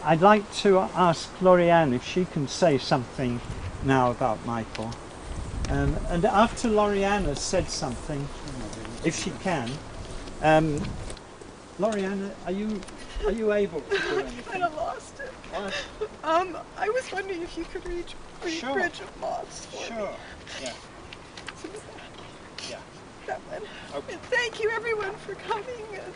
I'd like to ask Lillian if she can say something now about Michael. And after Lillian has said something, if she can, Lillian, are you able to do anything? I kind of lost it. What? I was wondering if you could read Sure. Bridge of Moths for me. Sure. Yeah. Yeah. That one. Okay. And thank you everyone for coming. And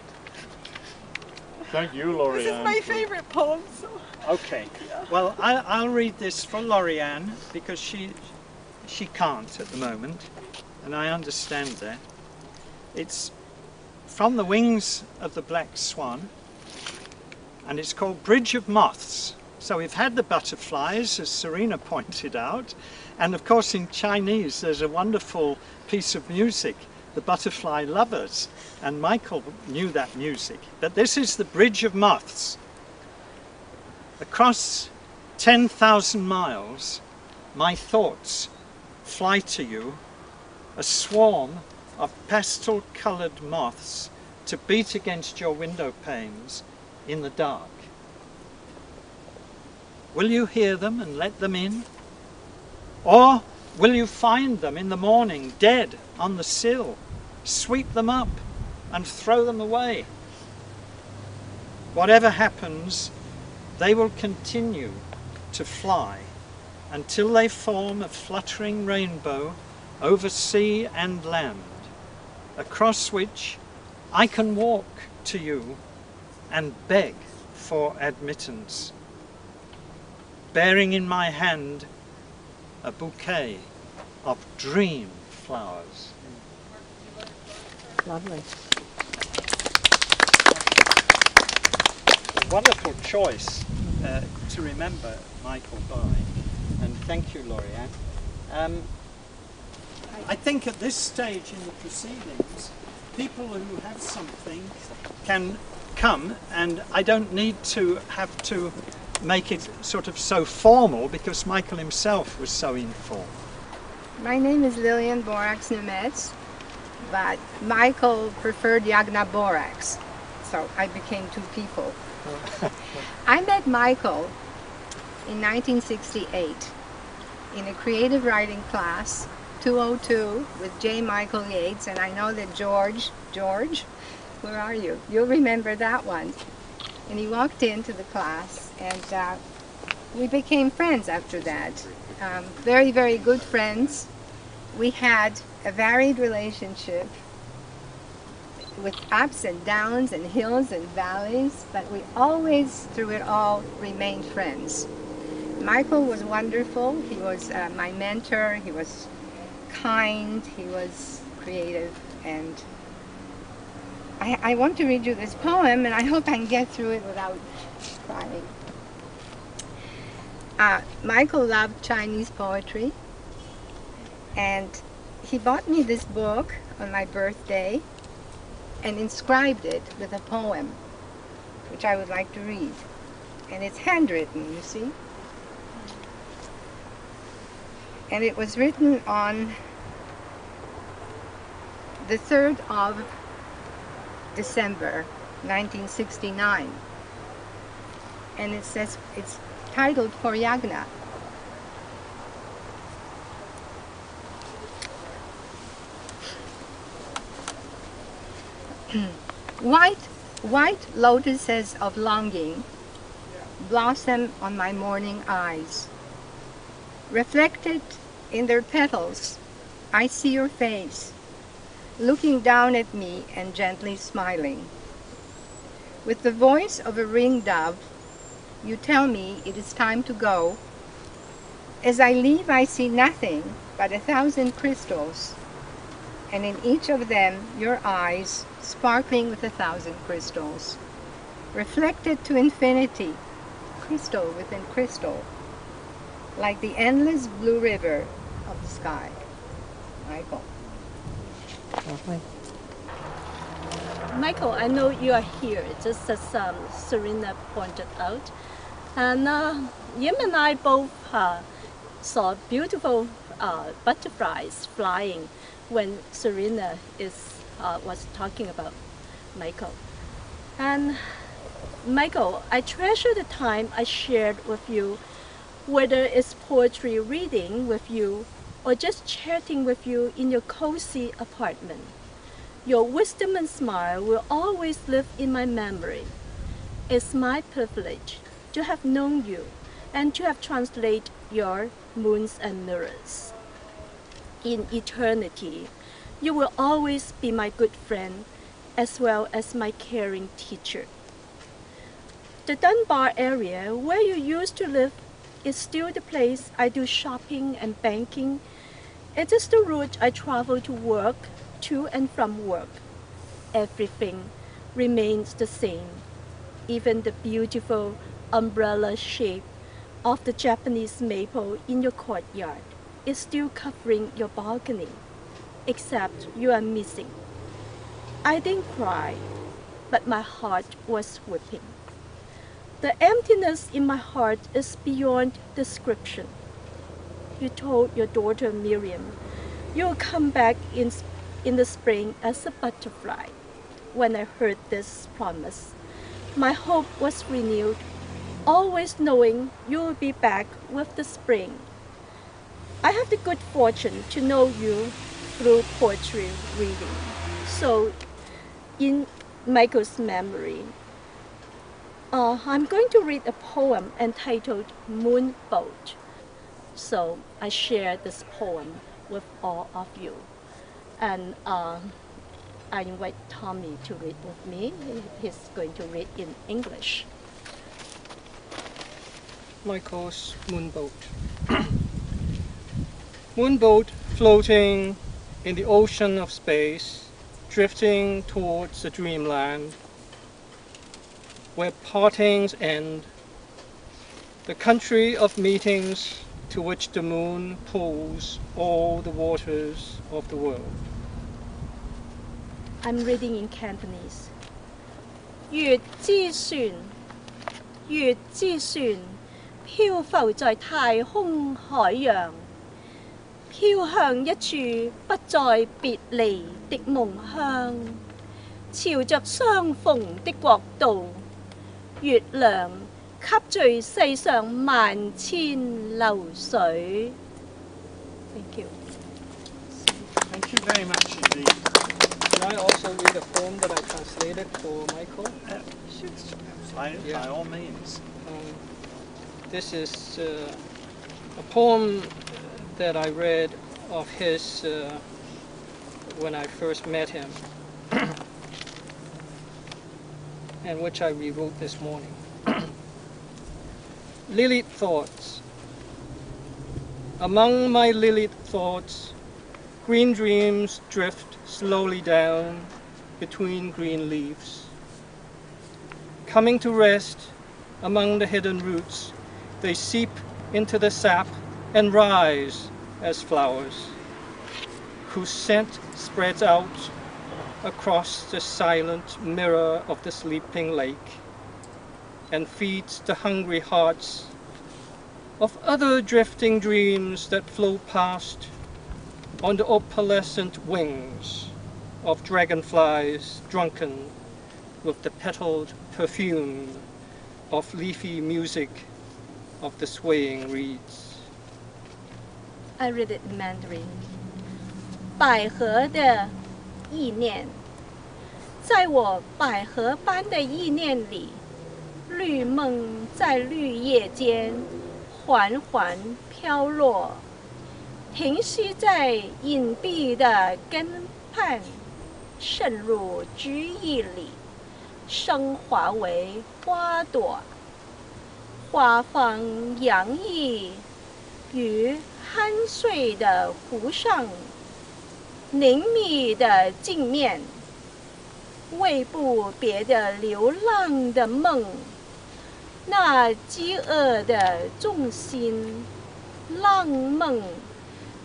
Thank you, Lillian. this is my favorite poem. So. Okay. Yeah. Well, I'll read this for Lillian because she can't at the moment, and I understand that. It's from the wings of the black swan, and it's called Bridge of Moths. So we've had the butterflies, as Serena pointed out, and of course in Chinese there's a wonderful piece of music, the Butterfly Lovers, and Michael knew that music. But this is the Bridge of Moths. Across 10,000 miles, my thoughts fly to you, a swarm of pastel-coloured moths to beat against your window panes in the dark. Will you hear them and let them in? Or will you find them in the morning dead on the sill, sweep them up and throw them away? Whatever happens, they will continue to fly until they form a fluttering rainbow over sea and land, across which I can walk to you and beg for admittance, bearing in my hand a bouquet of dream flowers. Lovely. A wonderful choice to remember Michael by, and thank you, Lillian. I think at this stage in the proceedings, people who have something can come, and I don't need to have to make it sort of so formal because Michael himself was so informal. My name is Lillian Borax Nemetz, but Michael preferred Jagna Borax, so I became two people. I met Michael in 1968 in a creative writing class, 202, with J. Michael Yates, and I know that George, where are you? You'll remember that one. And he walked into the class, and we became friends after that. Very, very good friends. We had a varied relationship with ups and downs and hills and valleys, but we always, through it all, remained friends. Michael was wonderful. He was my mentor. He was kind. He was creative, and I want to read you this poem, and I hope I can get through it without crying. Michael loved Chinese poetry, and he bought me this book on my birthday and inscribed it with a poem, which I would like to read. And it's handwritten, you see. And it was written on the 3rd of December, 1969. And it says, it's titled For Jagna. White lotuses of longing blossom on my morning eyes. Reflected in their petals, I see your face, looking down at me and gently smiling. With the voice of a ring dove, you tell me it is time to go. As I leave, I see nothing but 1,000 crystals, and in each of them your eyes sparkling with 1,000 crystals, reflected to infinity, crystal within crystal, like the endless blue river of the sky. Michael. Lovely. Michael, I know you are here, just as Serena pointed out. And Yim and I both saw beautiful butterflies flying when Serena was talking about Michael. And Michael, I treasure the time I shared with you, whether it's poetry reading with you or just chatting with you in your cozy apartment. Your wisdom and smile will always live in my memory. It's my privilege to have known you and to have translated your moons and mirrors. In eternity, you will always be my good friend as well as my caring teacher. The Dunbar area where you used to live is still the place I do shopping and banking. It is the route I travel to work, to and from work. Everything remains the same. Even the beautiful umbrella shape of the Japanese maple in your courtyard is still covering your balcony, except you are missing. I didn't cry, but my heart was weeping. The emptiness in my heart is beyond description. You told your daughter Miriam you'll come back in the spring as a butterfly. When I heard this promise, my hope was renewed, always knowing you will be back with the spring. I have the good fortune to know you through poetry reading. So, in Michael's memory, I'm going to read a poem entitled Moonboat. So I share this poem with all of you. And I invite Tommy to read with me. He's going to read in English. Michael's Moonboat. Moonboat floating in the ocean of space, drifting towards a dreamland where partings end, the country of meetings to which the moon pulls all the waters of the world. I'm reading in Cantonese. 月之船，月之船，漂浮在太空海洋，飄向一處不再別離的夢鄉，朝着相逢的國度，月亮吸聚世上萬千流水。Thank you. Thank you very much indeed. Can I also read a poem that I translated for Michael? By all means. This is a poem that I read of his when I first met him, and which I rewrote this morning. Lilied thoughts. Among my lilied thoughts, green dreams drift slowly down between green leaves. Coming to rest among the hidden roots, they seep into the sap and rise as flowers, whose scent spreads out across the silent mirror of the sleeping lake and feeds the hungry hearts of other drifting dreams that flow past on the opalescent wings of dragonflies drunken with the petaled perfume of leafy music of the swaying reeds. I read it in Mandarin. 百合的意念，在我百合般的意念里，绿梦在绿叶间缓缓飘落，停息在隐蔽的根畔，渗入枝叶里，升华为花朵，花芳洋溢于酣睡的湖上，凝密的镜面，为不别的流浪的梦，那饥饿的众心，浪梦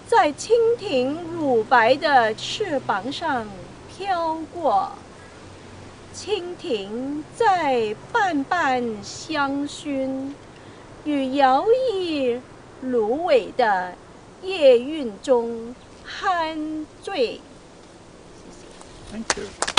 在蜻蜓乳白的翅膀上飘过，蜻蜓在瓣瓣香薰与摇曳芦苇的夜韵中酣醉。Thank you.